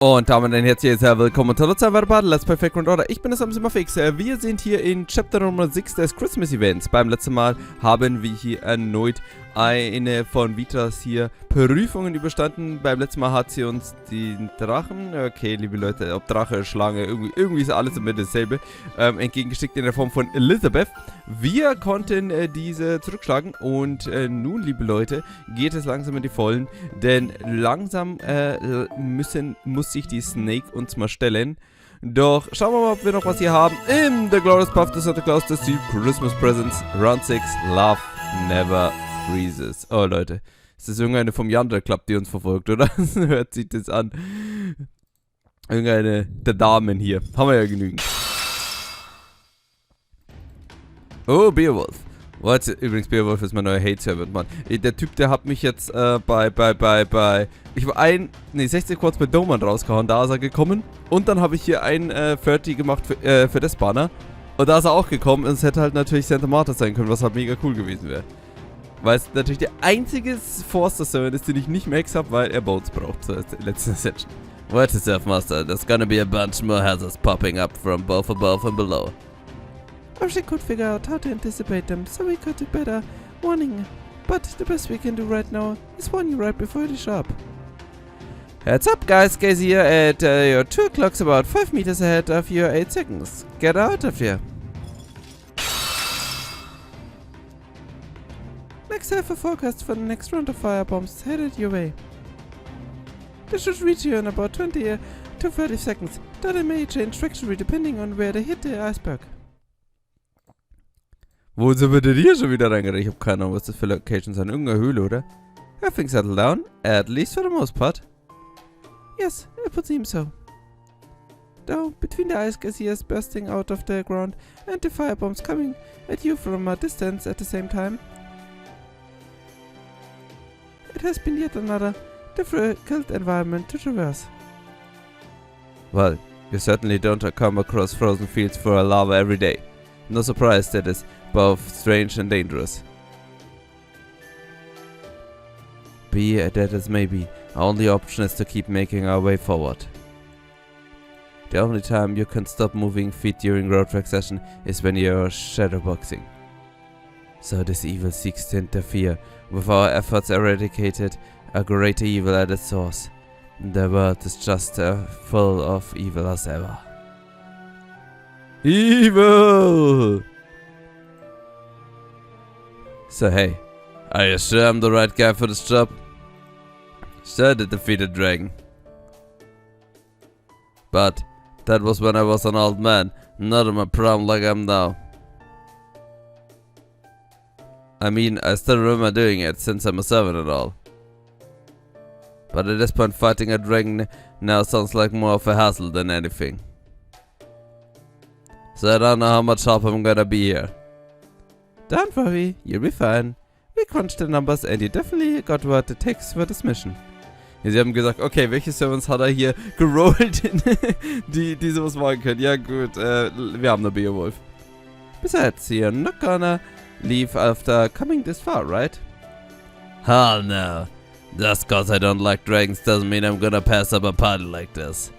Und damit ein herzliches willkommen zu Let's Play Fake Order. Ich bin das immer fix. Wir sind hier in Chapter Nummer 6 des Christmas Events. Beim letzten Mal haben wir hier erneut eine von Vitas hier Prüfungen überstanden. Beim letzten Mal hat sie uns den Drachen, okay, liebe Leute, ob Drache, Schlange, irgendwie ist alles immer dasselbe, entgegengeschickt in der Form von Elizabeth. Wir konnten diese zurückschlagen und nun, liebe Leute, geht es langsam in die Vollen, denn langsam muss sich die Snake uns mal stellen. Doch schauen wir mal, ob wir noch was hier haben. In The Glorious Path to Santa Claus, das Team Christmas Presents, Round 6, Love Never Freezes. Oh Leute, ist das irgendeine vom Yandere Club, die uns verfolgt, oder? Hört sich das an. Irgendeine der Damen hier. Haben wir ja genügend. Oh, Beowulf. Übrigens, Beowulf ist mein neuer Hate-Servant, Mann. Der Typ, der hat mich jetzt ich war 60 kurz bei Doman rausgehauen, da ist er gekommen. Und dann habe ich hier ein 30 gemacht für das Banner. Und da ist er auch gekommen und es hätte halt natürlich Santa Marta sein können, was halt mega cool gewesen wäre. Weil es natürlich der einzige Forster-Servant ist, den ich nicht max habe, weil er Boats braucht zur letzten Session. What is up, Master? There's gonna be a bunch more hazards popping up from both above and below. I wish I could figure out how to anticipate them, so we could do better warning. But the best we can do right now is warn you right before they show up. Heads up, guys. Gaze here at your 2 o'clock's about 5 meters ahead of your 8 seconds. Get out of here. Next have a forecast for the next round of firebombs headed your way. They should reach you in about 20 to 30 seconds, though they may change trajectory depending on where they hit the iceberg. Wo sind wir denn hier schon wieder reingerannt? Ich hab keine Ahnung, was das für Locations sind. Irgendeine Höhle, oder? Everything settled down, at least for the most part. Yes, it would seem so. Though, between the ice geysers bursting out of the ground and the firebombs coming at you from a distance at the same time, it has been yet another difficult environment to traverse. Well, you certainly don't come across frozen fields for a lava every day. No surprise that is both strange and dangerous. Be that as may be, our only option is to keep making our way forward. The only time you can stop moving feet during road track session is when you're shadowboxing. So this evil seeks to interfere with our efforts eradicated a greater evil at its source. The world is just full of evil as ever. Evil! So hey, are you sure I'm the right guy for this job? Sure, the defeated dragon. But that was when I was an old man, not in my prime like I'm now. I mean, I still remember doing it since I'm a servant and all. But at this point, fighting a dragon now sounds like more of a hassle than anything. So I don't know how much help I'm gonna be here. Don't worry, you'll be fine. We crunched the numbers and you definitely got what it takes for this mission. Ja, sie haben gesagt, okay, welche Servants hat er hier gerollt, die sowas machen können? Ja gut, wir haben eine Beowulf. Besides, you're not gonna leave after coming this far, right? Hell no. Just cause I don't like dragons doesn't mean I'm gonna pass up a party like this.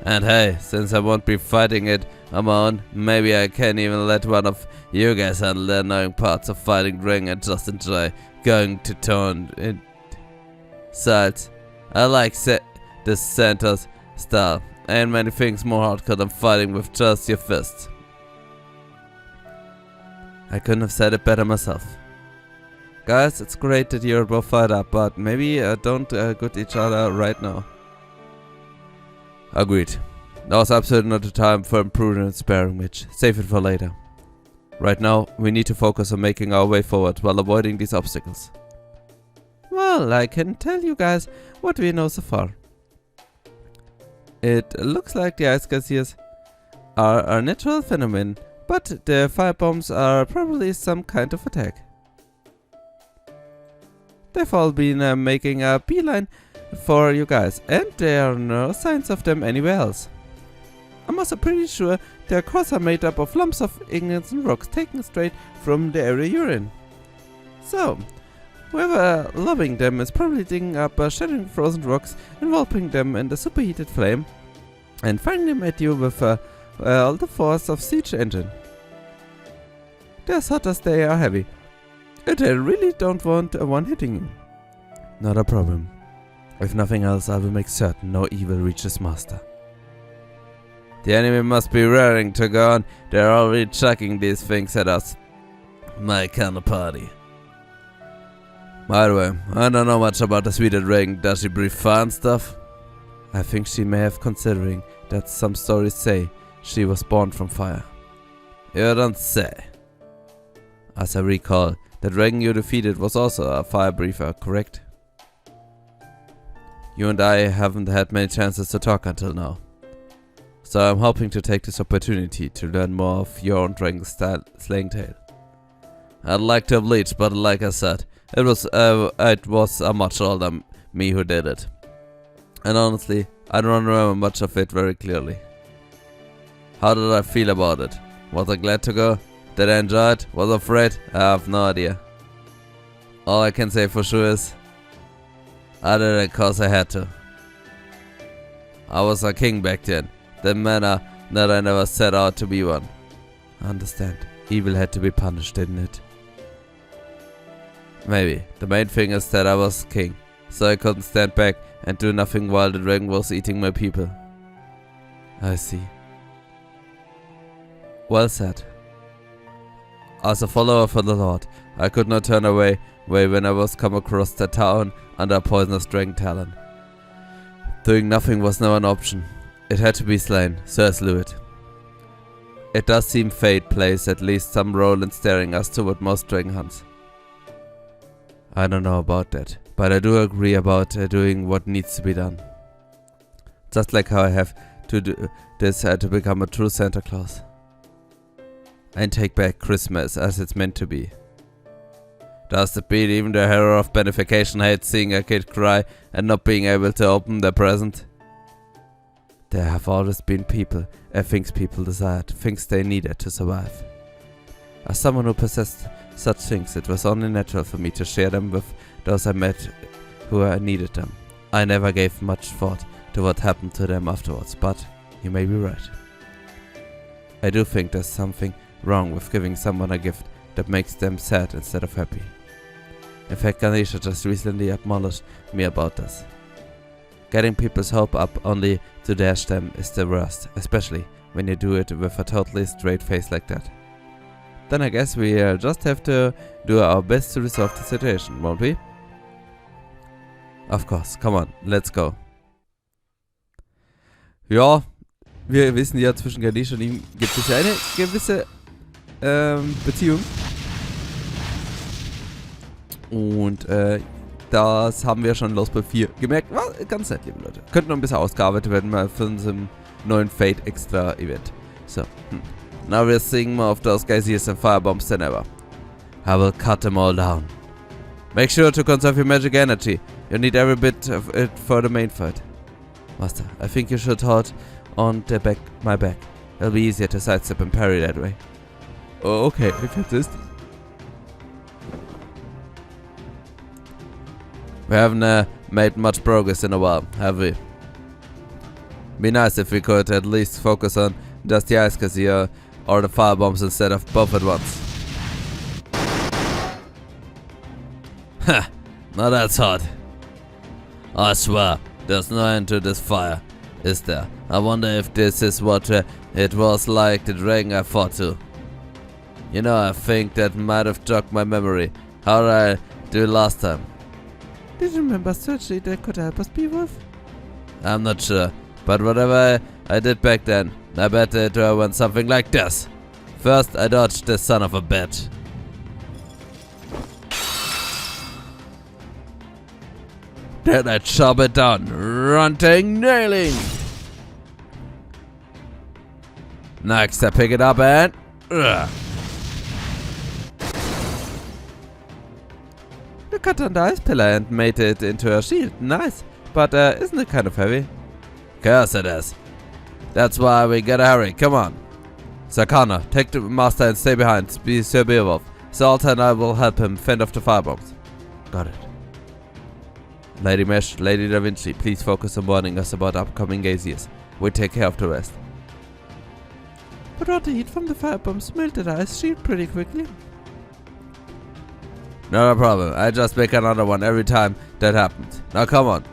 And hey, since I won't be fighting it on my own, maybe I can even let one of you guys handle the annoying parts of fighting dragon and just enjoy going to town. Besides, I like the Santa's style. Ain't many things more hardcore than fighting with just your fists. I couldn't have said it better myself. Guys, it's great that you're both fired up, but maybe don't gut each other right now. Agreed. Now's absolutely not the time for imprudent and sparing, Mitch. Save it for later. Right now, we need to focus on making our way forward while avoiding these obstacles. Well, I can tell you guys what we know so far. It looks like the ice geysers are a natural phenomenon, but the firebombs are probably some kind of attack. They've all been making a beeline for you guys, and there are no signs of them anywhere else. I'm also pretty sure their cores are made up of lumps of igneous rocks taken straight from the area you're in. So, Whoever loving them is probably digging up shattering frozen rocks, enveloping them in the superheated flame, and firing them at you with all the force of siege engine. They're as hot as they are heavy, and I really don't want one hitting you. Not a problem. If nothing else, I will make certain no evil reaches Master. The enemy must be raring to go on. They're already chucking these things at us. My kind of party. By the way, I don't know much about the sweet dragon. Does she breathe fire and stuff? I think she may have, considering that some stories say she was born from fire. You don't say. As I recall, the dragon you defeated was also a fire breather, correct? You and I haven't had many chances to talk until now. So I'm hoping to take this opportunity to learn more of your own dragon style slaying tale. I'd like to have leached, but like I said, it was a much older me who did it. And honestly, I don't remember much of it very clearly. How did I feel about it? Was I glad to go? Did I enjoy it? Was I afraid? I have no idea. All I can say for sure is, I did it cause I had to. I was a king back then. The manner that I never set out to be one. I understand. Evil had to be punished, didn't it? Maybe. The main thing is that I was king, so I couldn't stand back and do nothing while the dragon was eating my people. I see. Well said. As a follower for the Lord, I could not turn away when I was come across the town under a poisonous dragon talon. Doing nothing was now an option. It had to be slain, so I slew it. It does seem fate plays at least some role in steering us toward most dragon hunts. I don't know about that, but I do agree about doing what needs to be done. Just like how I have to do this to become a true Santa Claus. And take back Christmas as it's meant to be. Does it beat even the hero of benefication hate seeing a kid cry and not being able to open their present? There have always been people and things people desired, things they needed to survive. As someone who possessed such things, it was only natural for me to share them with those I met who needed them. I never gave much thought to what happened to them afterwards, but you may be right. I do think there's something wrong with giving someone a gift that makes them sad instead of happy. In fact, Ganesha just recently admonished me about this. Getting people's hope up only to dash them is the worst, especially when you do it with a totally straight face like that. Then I guess we just have to do our best to resolve the situation, won't we? Of course, come on, let's go. Ja, wir wissen ja, zwischen Ganesha und ihm gibt es ja eine gewisse Beziehung. Und das haben wir schon in Lostbelt 4 gemerkt. War ganz nett, liebe Leute. Könnte noch ein bisschen ausgearbeitet werden, mal für unserem neuen Fate Extra Event. So, now we're seeing more of those geysers and firebombs than ever. I will cut them all down. Make sure to conserve your magic energy. You need every bit of it for the main fight. Master, I think you should hold on my back. It'll be easier to sidestep and parry that way. Oh, okay, if you insist. We haven't made much progress in a while, have we? Be nice if we could at least focus on just the ice cassier or the firebombs instead of both at once. Ha! Now that's hot. I swear, there's no end to this fire, is there? I wonder if this is what it was like the dragon I fought to. You know, I think that might have jogged my memory. How did I do last time? Did you remember surgery that could help us, Beowulf? I'm not sure, but whatever I did back then, I bet it went something like this. First, I dodged this son of a bitch. Then I chop it down, running, nailing. Next, I pick it up and... You cut down the ice pillar and made it into a shield. Nice, but isn't it kind of heavy? Curse it is. That's why we gotta hurry. Come on. Sakana, take the master and stay behind. Be Sir Beowulf. Salta and I will help him fend off the firebombs. Got it. Lady Mesh, Lady Da Vinci, please focus on warning us about upcoming geysers. We take care of the rest. But all the heat from the firebombs melted our ice shield pretty quickly. Not a problem. I just make another one every time that happens. Now come on.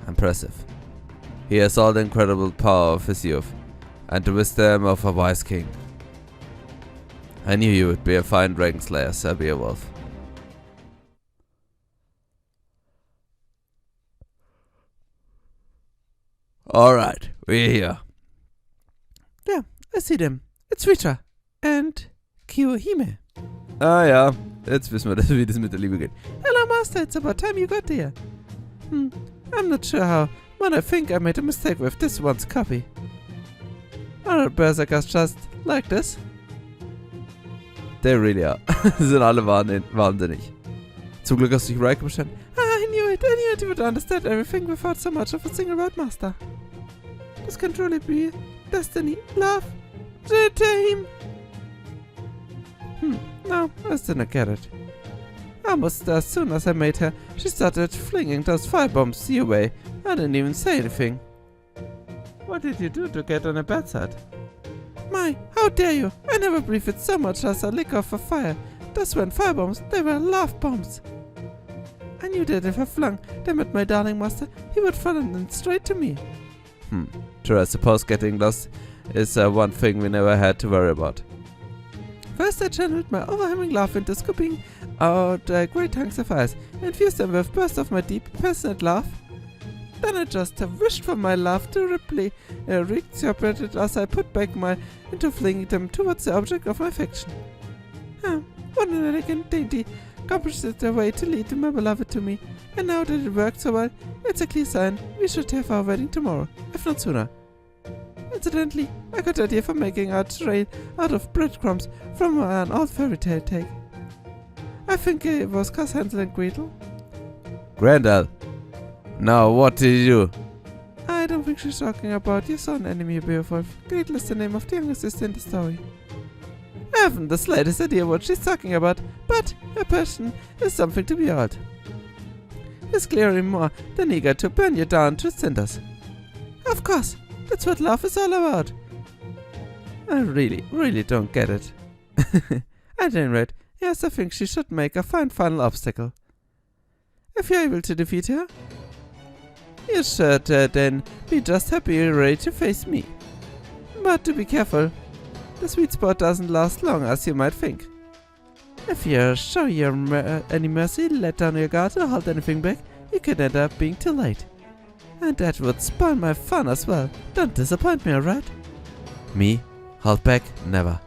Impressive. He has all the incredible power of his youth, and the wisdom of a wise king. I knew you would be a fine dragon slayer, Sir Beowulf. Alright, we're here. Yeah, I see them. It's Rita and Kiyohime. Ah ja, jetzt wissen wir, wie das mit der Liebe geht. Hello Master, it's about time you got here. I'm not sure how, but I think I made a mistake with this one's copy. Other berserkers just like this? They really are. Sie sind alle wahnsinnig. Zum Glück hast du dich right bestanden. I knew it you would understand everything without so much of a single word, Master. This can truly be destiny, love, the team. No, I still don't get it. Almost as soon as I made her, she started flinging those firebomb your way. I didn't even say anything. What did you do to get on a bad side? My, how dare you! I never breathed so much as a lick of a fire. Those weren't firebombs, they were love bombs. I knew that if I flung them at my darling master, he would follow them straight to me. True, I suppose getting lost is one thing we never had to worry about. First I channeled my overwhelming love into scooping out great hunks of ice and fused them with bursts of my deep, passionate love. Then I just wished for my love to reciprocate as I put back into flinging them towards the object of my affection. What an elegant, dainty, complicated way to lead my beloved to me. And now that it worked so well, it's a clear sign we should have our wedding tomorrow, if not sooner. Incidentally, I got the idea for making a trail out of breadcrumbs from an old fairy tale take. I think it was Cos Hansel and Gretel. Grendel. Now, what did you do? I don't think she's talking about your son, enemy Beowulf. Gretel is the name of the youngest sister in the story. I haven't the slightest idea what she's talking about, but her passion is something to behold. He's clearly more than eager to burn you down to cinders. Of course, that's what love is all about. I really don't get it. At any rate, yes, I think she should make a fine final obstacle. If you're able to defeat her, you should then be just happy you're ready to face me. But to be careful, the sweet spot doesn't last long as you might think. If you show any mercy, let down your guard or hold anything back, you could end up being too late. And that would spoil my fun as well. Don't disappoint me, alright? Me? Hold back? Never.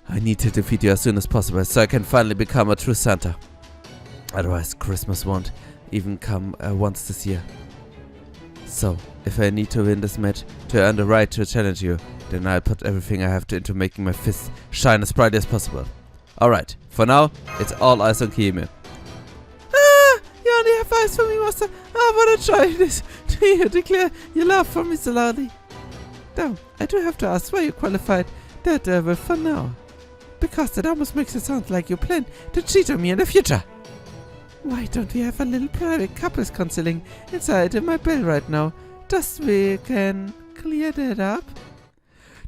I need to defeat you as soon as possible so I can finally become a true Santa. Otherwise, Christmas won't even come once this year. So, if I need to win this match to earn the right to challenge you, then I'll put everything I have into making my fists shine as brightly as possible. Alright, for now, it's all eyes on Kiyohime. You only have eyes for me, Master. I want to try this. Do you declare your love for me so loudly? Though, I do have to ask why you qualified that with for now. Because that almost makes it sound like you plan to cheat on me in the future. Why don't we have a little private couples counseling inside my bell right now? Just we can clear that up?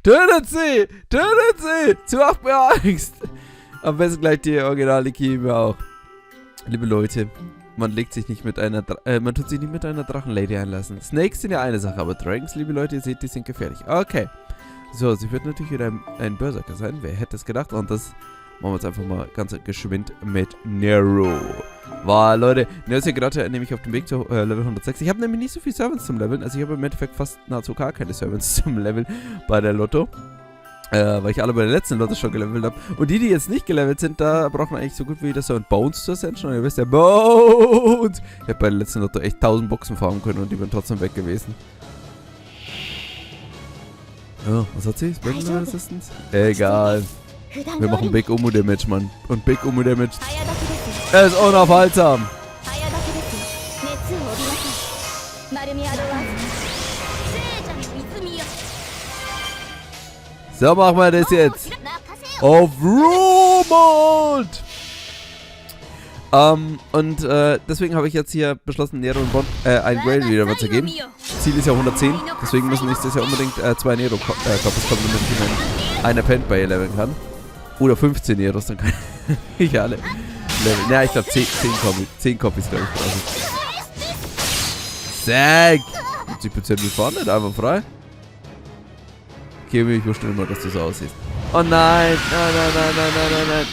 Tötet sie! Tötet sie! Zu macht mir Angst! Am besten gleich die originale Kiyohime auch. Liebe Leute, man tut sich nicht mit einer Drachenlady einlassen. Snakes sind ja eine Sache, aber Dragons, liebe Leute, ihr seht, die sind gefährlich. Okay. So, sie wird natürlich wieder ein Berserker sein. Wer hätte es gedacht? Und das machen wir jetzt einfach mal ganz geschwind mit Nero. Wow, Leute, Nero ist hier gerade nämlich auf dem Weg zu Level 106. Ich habe nämlich nicht so viel Servants zum Leveln. Also ich habe im Endeffekt fast nahezu gar keine Servants zum Leveln bei der Lotto. Weil ich alle bei der letzten Lotto schon gelevelt habe. Und die jetzt nicht gelevelt sind, da braucht man eigentlich so gut wie das so ein Bones zu Ascension. Und ihr wisst ja, Bones! Ich habe bei der letzten Lotto echt 1000 Boxen farmen können und die wären trotzdem weg gewesen. Ja, was hat sie? Spectral Assistance? Egal. Wir machen Big Omu Damage, Mann. Und Big Omu Damage. Er ist unaufhaltsam. So machen wir das jetzt. Auf Rumont! Deswegen habe ich jetzt hier beschlossen, Nero und Bond ein Grail wieder mal zu geben. Ziel ist ja 110, deswegen müssen nächstes Jahr unbedingt 2 Nero-Copies kommen, damit ich meinen einer Pen-Bay leveln kann. Oder 15 Neros, dann kann ich alle leveln. Ja, ich glaube 10 Copies, glaube ich. Zack! 70% gefahren, einfach frei. Okay, ich wusste immer, dass du so aussiehst. Oh nein! Nein.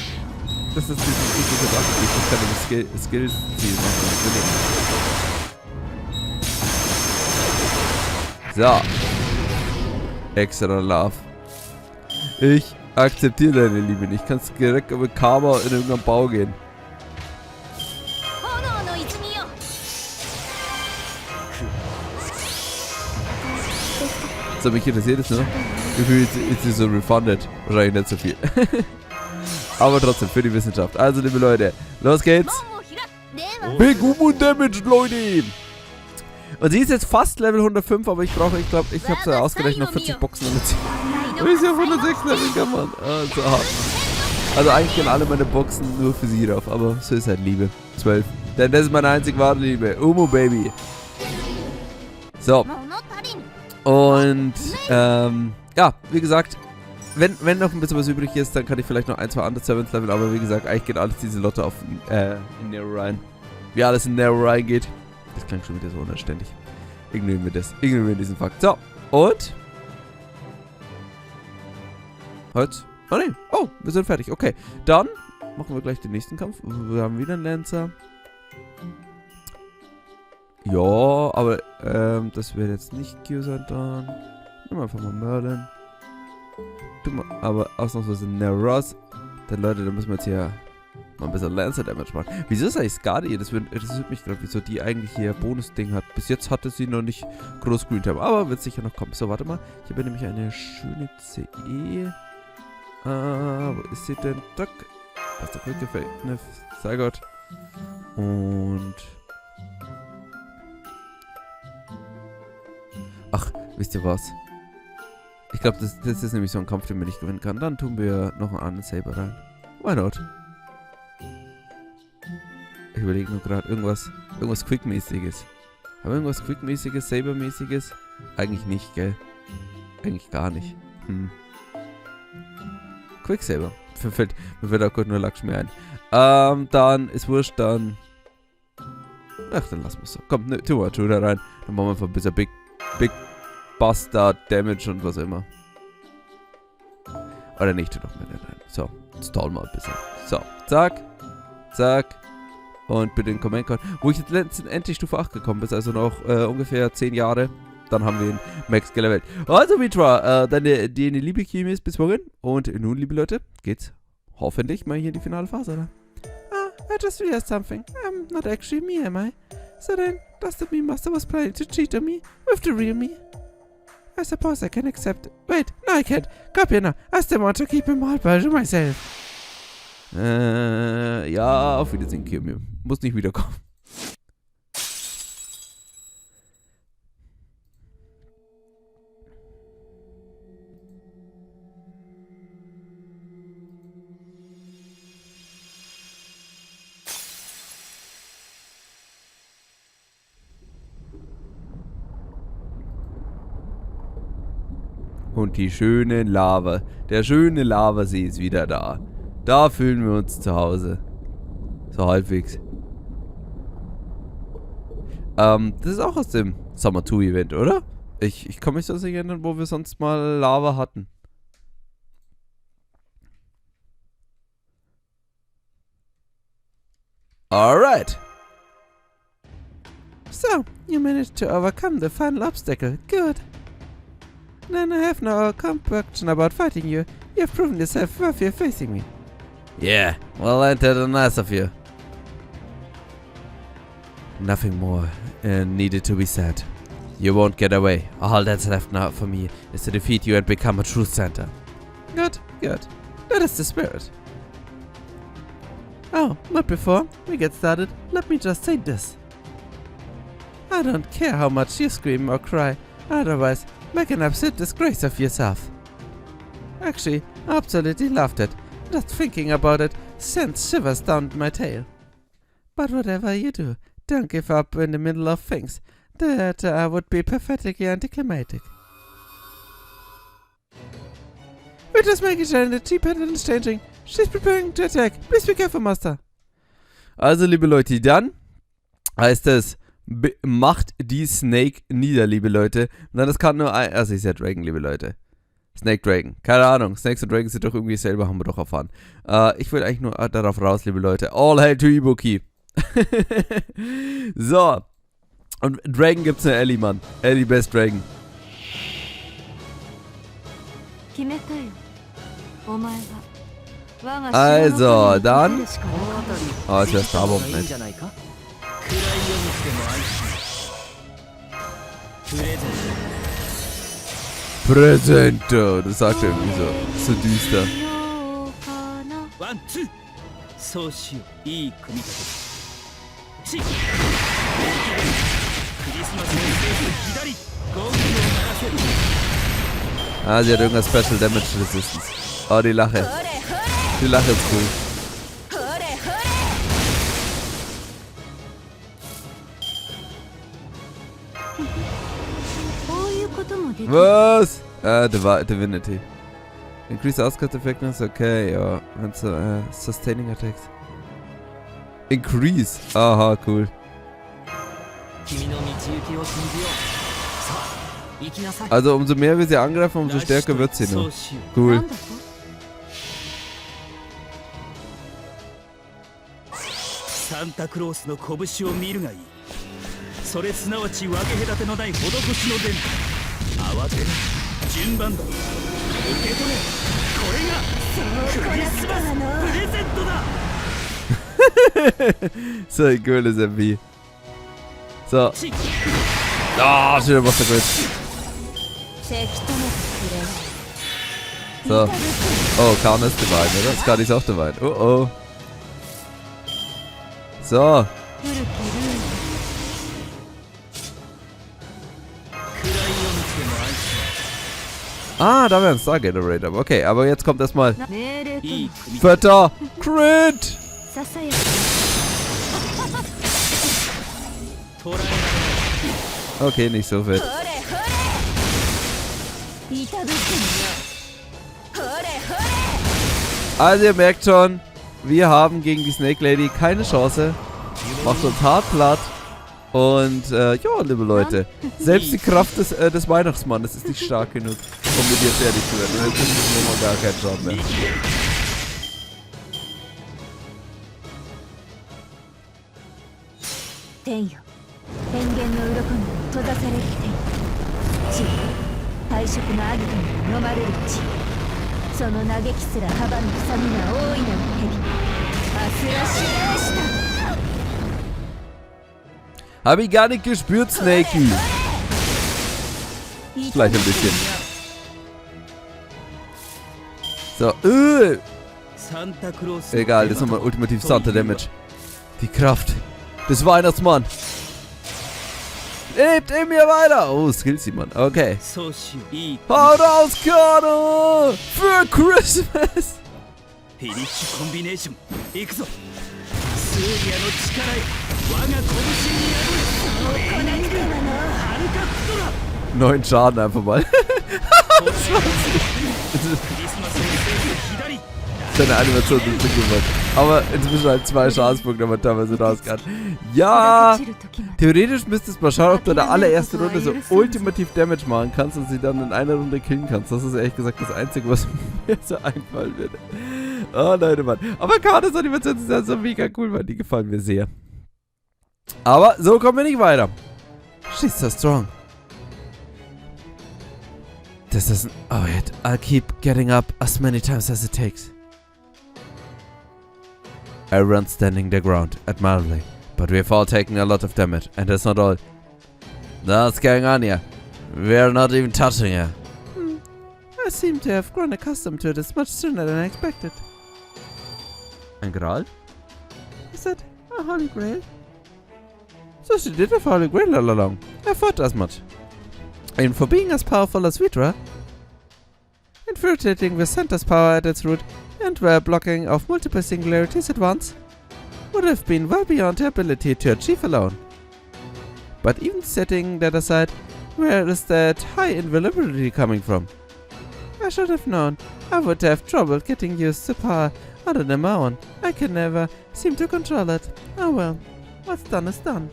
Das ist diese Sache. Ich kann nämlich Skills-Ziel machen. So. Extra Love. Ich akzeptiere deine Liebe nicht. Kannst direkt mit Karma in irgendeinen Bau gehen. So, mich interessiert es nur. Wie viel ist sie so refunded? Wahrscheinlich nicht so viel. Aber trotzdem, für die Wissenschaft. Also, liebe Leute, los geht's. Big und Damage, Leute. Und sie ist jetzt fast Level 105, aber ich glaube, ich habe es ausgerechnet, noch 40 Boxen damit sie. Und ich auf 106 Level kann man. So hart. Also eigentlich gehen alle meine Boxen nur für sie drauf, aber so ist halt Liebe. 12. Denn das ist meine einzig wahre Liebe. Umo Baby. So. Und, ja, wie gesagt, wenn noch ein bisschen was übrig ist, dann kann ich vielleicht noch 1, 2 andere Servants leveln, aber wie gesagt, eigentlich geht alles diese Lotte auf in Nero rein. Wie alles in Nero reingeht. Das klingt schon wieder so unanständig. Ignorieren wir das. Ignorieren wir diesen Fakt. So, und? Halt. Oh ne. Oh, wir sind fertig. Okay, dann machen wir gleich den nächsten Kampf. Wir haben wieder einen Lancer. Ja, aber das wird jetzt nicht Q sein dann. Nimm einfach mal Merlin. Aber ausnahmsweise Neros. Dann Leute, da müssen wir jetzt hier mal ein bisschen Lancer Damage machen. Wieso ist eigentlich Scardea? Das interessiert mich gerade, wieso die eigentlich hier Bonus-Ding hat. Bis jetzt hatte sie noch nicht groß Screen Time, aber wird sicher noch kommen. So, warte mal. Ich habe nämlich eine schöne CE. Wo ist sie denn? Zack. Was der Quick Effect? Sei Gott. Und ach, wisst ihr was? Ich glaube, das ist nämlich so ein Kampf, den man nicht gewinnen kann. Dann tun wir noch einen anderen Saber rein. Why not? Ich überlege nur gerade irgendwas Quick-mäßiges. Aber irgendwas Quick-mäßiges, Saber-mäßiges? Eigentlich nicht, gell? Eigentlich gar nicht. Quicksaber. Mir fällt auch gut nur Lakshmi ein. Dann ist wurscht, dann. Ach, dann lassen wir es so. Komm, ne, tun wir da rein. Dann machen wir einfach ein bisschen Big Bastard Damage und was immer. Oder nicht, tu doch mal rein. So, jetzt tauchen wir ein bisschen. So, zack. Zack. Und bitte den Command Card. Wo ich jetzt letztendlich Stufe 8 gekommen bin, also noch ungefähr 10 Jahre. Dann haben wir ihn Max gelevelt. Also, Mitra, deine liebe Chemie ist bis morgen. Und nun, liebe Leute, geht's hoffentlich mal hier in die finale Phase, oder? I just realized something. I'm not actually me, am I? So then, does the me master was planning to cheat on me with the real me? I suppose I can accept it. Wait, no I can't. Copy now. I still want to keep him all by myself. Ja, auf Wiedersehen, Chemie. Muss nicht wiederkommen. Und die schöne Lava, der schöne Lavasee ist wieder da. Da fühlen wir uns zu Hause. So halbwegs. Das ist auch aus dem Summer 2 Event, oder? Ich kann mich so nicht erinnern, wo wir sonst mal Lava hatten. Alright. So, you managed to overcome the final obstacle. Good. Then I have no compunction about fighting you. You have proven yourself worthy of facing me. Yeah, well, ain't that nice of you. Nothing more needed to be said. You won't get away. All that's left now for me is to defeat you and become a true center. Good, good. That is the spirit. Oh, but before we get started, let me just say this. I don't care how much you scream or cry, otherwise make an absolute disgrace of yourself. Actually, I absolutely loved it. Just thinking about it sends shivers down my tail. But whatever you do, don't give up in the middle of things. That would be pathetically anticlimactic. We're just making sure the G-Pattern is changing. She's preparing to attack. Please be careful, Master. Also, liebe Leute, dann heißt es, macht die Snake nieder, liebe Leute. Nein, das kann nur ein... Also, ich sehe Dragon, liebe Leute. Snake Dragon. Keine Ahnung. Snakes und Dragons sind doch irgendwie selber, haben wir doch erfahren. Ich will eigentlich nur darauf raus, liebe Leute. All hail to Ibuki. So. Und Dragon gibt's eine Ellie, Mann. Ellie Best Dragon. Also, dann... Oh, jetzt wäre Starbomb nicht. Präsente, das sagt er irgendwie so düster. Ah, sie hat irgendwas Special Damage Resistance. Oh, die Lache. Die Lache ist cool. Was? Divinity. Increase Outcast Effectiveness, okay, ja. Und so, Sustaining Attacks. Increase. Aha, cool. Also umso mehr wir sie angreifen, umso stärker wird sie noch. Cool. Santa Clausの拳を見るがいい。それすなわち分け隔てのない施しの伝。慌てる。順番だ。受け取れ。これがクリスマスプレゼントだ。So ein cooles MV. So. Ah, oh, schön, was da gut. So. Oh, Karn ist Divine, oder? Das kann ich auch Divine. Oh oh. So. Ah, da wäre ein Star Generator. Okay, aber jetzt kommt erstmal. Fetter Crit! Okay, nicht so fett. Also ihr merkt schon, wir haben gegen die Snake Lady keine Chance. Macht uns hart platt. Und ja, liebe Leute, selbst die Kraft des Weihnachtsmannes ist nicht stark genug, um mit ihr fertig zu werden. Und jetzt müssen wir mal gar keinen Schaden mehr. Hab ich gar nicht gespürt, Snakey. Vielleicht ein bisschen. So, egal, das ist nochmal ultimativ Santa Damage. Die Kraft des Weihnachtsmanns. Lebt in mir weiter. Oh, Skills sieht man. Okay. Haut aus, Kano! Für Christmas! Neun Schaden einfach mal. Seine Animation ist nicht gemacht. Aber inzwischen halt 2 Schadenspunkte, aber teilweise raus kann. Ja! Theoretisch müsstest du mal schauen, ob du in der allerersten Runde so ultimativ Damage machen kannst und sie dann in einer Runde killen kannst. Das ist ehrlich gesagt das Einzige, was mir so einfallen würde. Oh Leute, Mann. Aber Kados Animation ist ja so mega cool, Mann. Die gefallen mir sehr. Aber so kommen wir nicht weiter. She's so strong. This isn't... Oh, yet. I'll keep getting up as many times as it takes. Everyone's standing their ground, admirably. But we've all taken a lot of damage, and that's not all. What's going on here? We're not even touching her. I seem to have grown accustomed to this much sooner than I expected. Ein Graal? Is that a Holy Grail? So she did have a Holy Grail all along. I thought as much. And for being as powerful as Vitra, infiltrating with Santa's power at its root, and were blocking off multiple singularities at once. would have been well beyond her ability to achieve alone. But even setting that aside, where is that high invulnerability coming from? I should have known. I would have trouble getting used to power other than my own. I can never seem to control it. Oh well, what's done is done.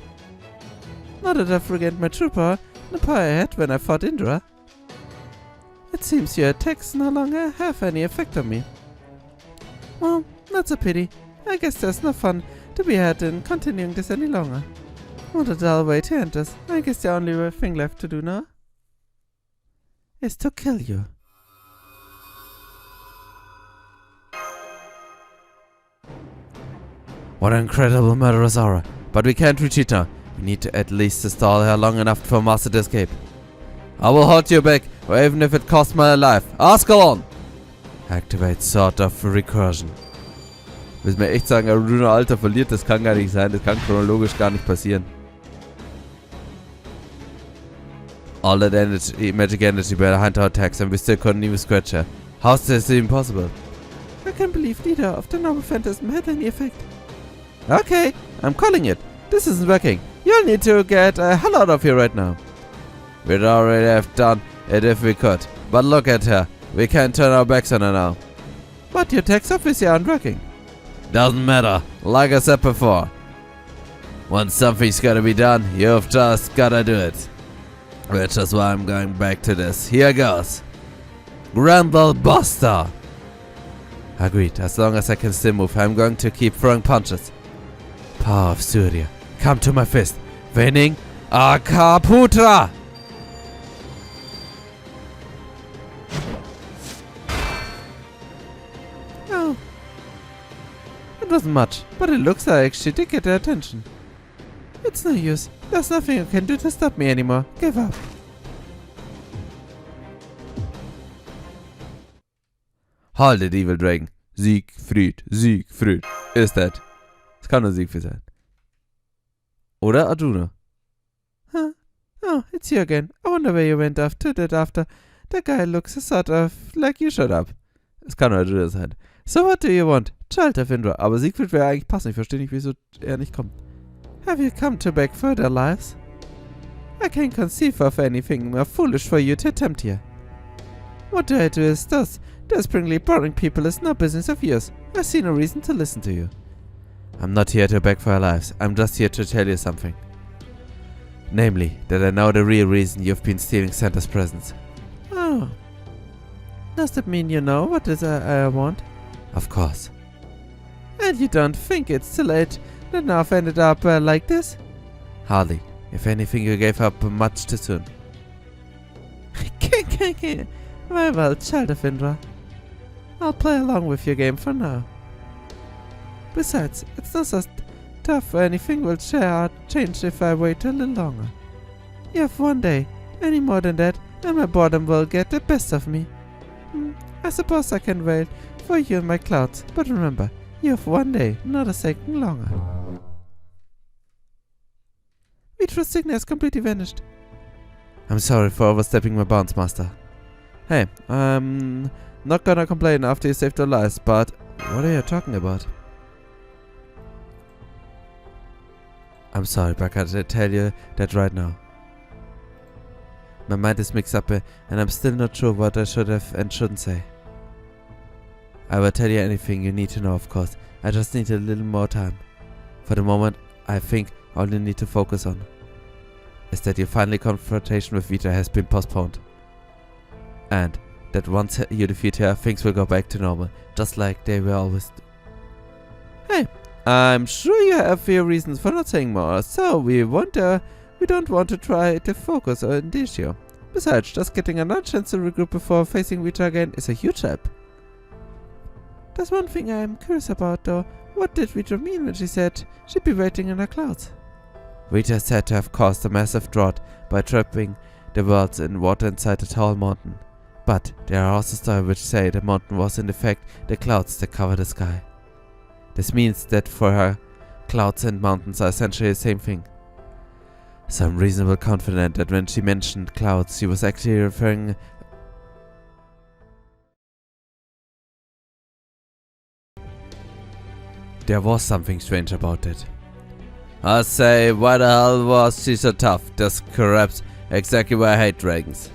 Now that I've regained my true power, the power I had when I fought Indra, it seems your attacks no longer have any effect on me. Well, that's a pity. I guess there's no fun to be had in continuing this any longer. What a dull way to end this. I guess the only thing left to do now is to kill you. What an incredible murderous aura. But we can't retreat now. We need to at least stall her long enough for Master to escape. I will hold you back, or even if it costs my life. Ascalon! Activate Sword of Recursion. Müssen wir echt sagen, Aruna Alter verliert, das kann gar nicht sein, das kann chronologisch gar nicht passieren. All that energy, magic energy behind our attacks and we still couldn't even scratch her. How's this even possible? I can't believe neither of the noble phantasm had any effect. Okay, I'm calling it. This isn't working. You'll need to get the hell out of here right now. We'd already have done it if we could. But look at her. We can't turn our backs on her now. But your attacks obviously aren't working. Doesn't matter. Like I said before. Once something's gotta be done, you've just gotta do it. Which is why I'm going back to this. Here goes. Grendel Buster. Agreed. As long as I can still move, I'm going to keep throwing punches. Power of Surya. Come to my fist. Winning Akaputra. Oh. It wasn't much, but it looks like she did get their attention. It's no use. There's nothing you can do to stop me anymore. Give up. Halt it, evil dragon. Siegfried, Siegfried. Ist das? Es kann nur Siegfried sein. Oder Arjuna. Huh? Oh, it's you again. I wonder where you went after that after. That guy looks sort of like you showed up. Es kann nur Arjuna sein. So what do you want? Child of Indra. Aber Siegfried wäre eigentlich passend. Ich verstehe nicht, wieso er nicht kommt. Have you come to beg for their lives? I can't conceive of anything more foolish for you to attempt here. What do I do is thus desperately boring people is no business of yours. I see no reason to listen to you. I'm not here to beg for our lives. I'm just here to tell you something. Namely, that I know the real reason you've been stealing Santa's presents. Oh. Does that mean you know what is I want? Of course. And you don't think it's too late that now I've ended up like this? Hardly. If anything, you gave up much too soon. Very well, child of Indra. I'll play along with your game for now. Besides, it's not so tough. Anything will change if I wait a little longer. You have one day. Any more than that, and my boredom will get the best of me. I suppose I can wait for you in my clouds, but remember, you have one day, not a second longer. Vitro's signal has completely vanished. I'm sorry for overstepping my bounds, Master. Hey, I'm not gonna complain after you saved our lives, but what are you talking about? I'm sorry, but I can't tell you that right now. My mind is mixed up and I'm still not sure what I should have and shouldn't say. I will tell you anything you need to know, of course. I just need a little more time. For the moment, I think all you need to focus on is that your final confrontation with Vita has been postponed. And that once you defeat her, things will go back to normal, just like they were always. Hey, I'm sure you have your reasons for not saying more, so we don't want to try to focus on the issue. Besides, just getting another chance to regroup before facing Vita again is a huge help. There's one thing I'm curious about though. What did Vita mean when she said she'd be waiting in the clouds? Vita is said to have caused a massive drought by trapping the worlds in water inside a tall mountain. But there are also stories which say the mountain was in fact the clouds that cover the sky. This means that for her, clouds and mountains are essentially the same thing. So I'm reasonably confident that when she mentioned clouds, she was actually referring There was something strange about it. I say, why the hell was she so tough? This corrupts exactly why I hate dragons.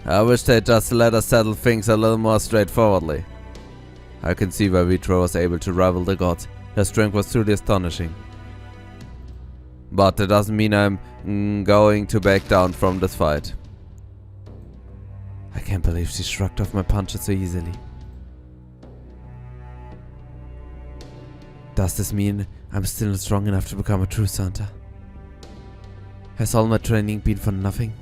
I wish they'd just let us settle things a little more straightforwardly. I can see why Vitro was able to rival the gods. Her strength was truly astonishing. But that doesn't mean I'm going to back down from this fight. I can't believe she shrugged off my punches so easily. Does this mean I'm still not strong enough to become a true Santa? Has all my training been for nothing?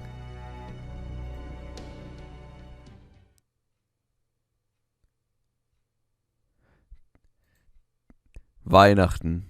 Weihnachten.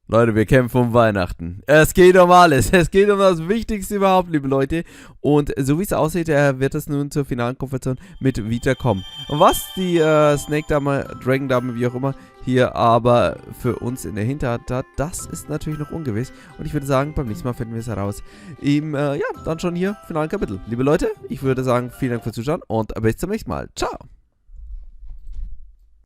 Leute, wir kämpfen um Weihnachten. Es geht um alles. Es geht um das Wichtigste überhaupt, liebe Leute. Und so wie es aussieht, wird es nun zur finalen Konfrontation mit Vita kommen. Und was die Snake-Dame, Dragon-Dame, wie auch immer, hier aber für uns in der Hinterhand hat, das ist natürlich noch ungewiss. Und ich würde sagen, beim nächsten Mal finden wir es heraus. Ja, dann schon hier, finalen Kapitel. Liebe Leute, ich würde sagen, vielen Dank fürs Zuschauen und bis zum nächsten Mal. Ciao!